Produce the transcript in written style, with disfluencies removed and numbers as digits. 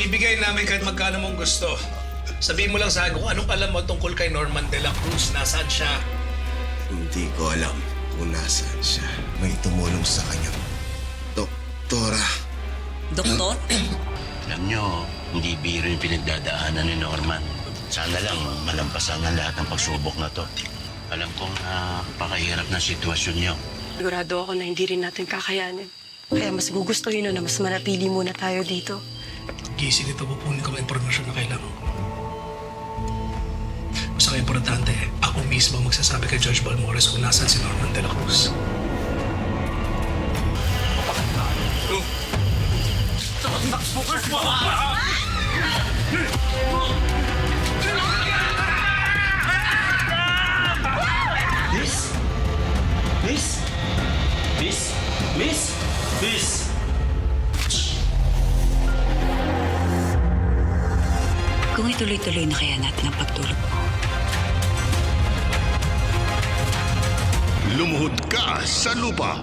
Ibibigay namin kahit magkano mong gusto. Sabihin mo lang sa akin kung anong alam mo tungkol kay Norman de la Cruz. Nasaan siya? Hindi ko alam kung nasaan siya. May tumulong sa kanya. Doktora. Doktor? Alam nyo, hindi biro yung pinagdadaanan ni Norman. Sana lang malampasan ang lahat ng pagsubok na to. Alam kong napakahirap na sitwasyon nyo. Sigurado ako na hindi rin natin kakayanin. Kaya mas gugustuhin na mas manatili muna tayo dito. Gising ito, pupunin ko ang impormasyon na kailangan ko. Basta importante, ako mismo ang magsasabi kay Judge Balmores kung nasaan si Norman de la Cruz. Miss! Kung ituloy-tuloy na kaya natin ang pagtulog mo. Lumuhod ka sa lupa.